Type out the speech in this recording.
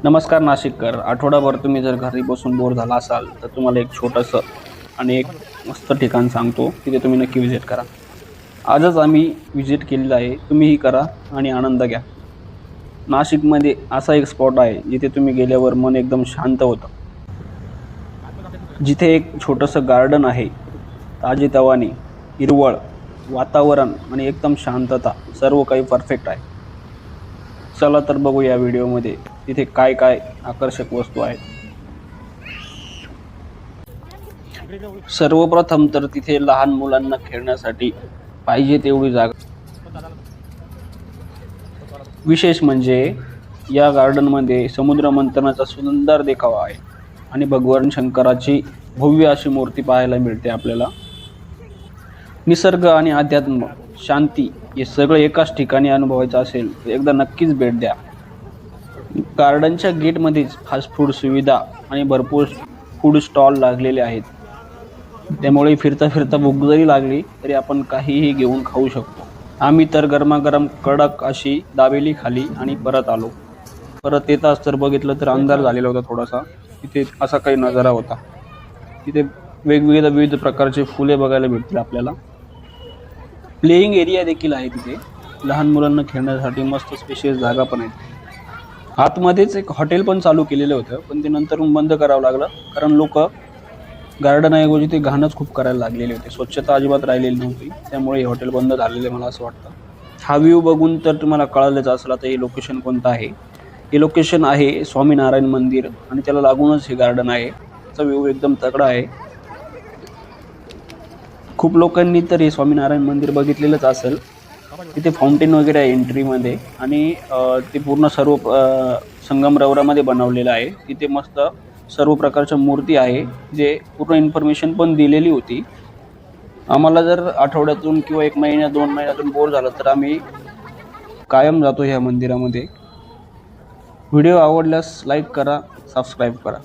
नमस्कार नाशिककर. आठवडाभर तुम्ही जर घरी बसून बोर झाला असाल तर तुम्हाला एक छोटंसं आणि एक मस्त ठिकाण सांगतो, तिथे तुम्ही नक्की विजिट करा. आजच आम्ही विजिट केलेलं आहे, तुम्हीही करा आणि आनंद घ्या. नाशिकमध्ये असा एक स्पॉट आहे जिथे तुम्ही गेल्यावर मन एकदम शांत होतं. जिथे एक छोटंसं गार्डन आहे, ताजेतवाने, हिरवळ वातावरण आणि एकदम शांतता, सर्व काही परफेक्ट आहे. चला तर बघू या व्हिडिओमध्ये तिथे काय काय आकर्षक वस्तू आहेत. सर्वप्रथम तर तिथे लहान मुलांना खेळण्यासाठी पाहिजे तेवढी जागा. विशेष म्हणजे या गार्डनमध्ये समुद्र मंथनाचा सुंदर देखावा आहे आणि भगवान शंकराची भव्य अशी मूर्ती पाहायला मिळते आपल्याला. निसर्ग आणि अध्यात्म, शांती हे सगळं एकाच ठिकाणी अनुभवायचं असेल तर एकदा नक्कीच भेट द्या. गार्डनच्या गेटमध्येच फास्ट फूड सुविधा आणि भरपूर फूड स्टॉल लागलेले आहेत. त्यामुळे फिरता फिरता भूक जरी लागली तरी आपण काहीही घेऊन खाऊ शकतो. आम्ही तर गरमागरम कडक अशी दाबेली खाली आणि परत आलो. परत येताच तर बघितलं तर अंधार झालेला होता थोडासा. तिथे असा काही नजारा होता. तिथे विविध प्रकारचे फुले बघायला भेटतील आपल्याला. प्लेइंग एरिया देखील आहे तिथे. लहान मुलांना खेळण्यासाठी मस्त स्पेशियस जागा पण आहे. आतमध्येच एक हॉटेल पण चालू केलेलं होतं, पण ते नंतर बंद करावं लागलं कारण लोक गार्डनऐवजी ते घाणच खूप करायला लागलेले होते. स्वच्छता अजिबात राहिलेली नव्हती, त्यामुळे हे हॉटेल बंद झालेले मला असं वाटतं. हा व्ह्यू बघून तर तुम्हाला कळालंच असलं तर हे लोकेशन कोणतं आहे. हे लोकेशन आहे स्वामीनारायण मंदिर आणि त्याला लागूनच हे गार्डन आहे. त्याचा व्ह्यू एकदम तगडा आहे. खूप लोकांनी तर हे स्वामीनारायण मंदिर बघितलेलंच असेल. तिथे फाउंटेन वगैरे आहे एंट्रीमध्ये आणि ते पूर्ण सर्व संगमरवरामध्ये बनवलेलं आहे. तिथे मस्त सर्व प्रकारच्या मूर्ती आहे, जे पूर्ण इन्फॉर्मेशन पण दिलेली होती. आम्हाला जर आठवड्यातून किंवा 1 महिन्यात 2 महिन्यातून बोर झालं तर आम्ही कायम जातो ह्या मंदिरामध्ये. व्हिडिओ आवडल्यास लाईक करा, सबस्क्राईब करा.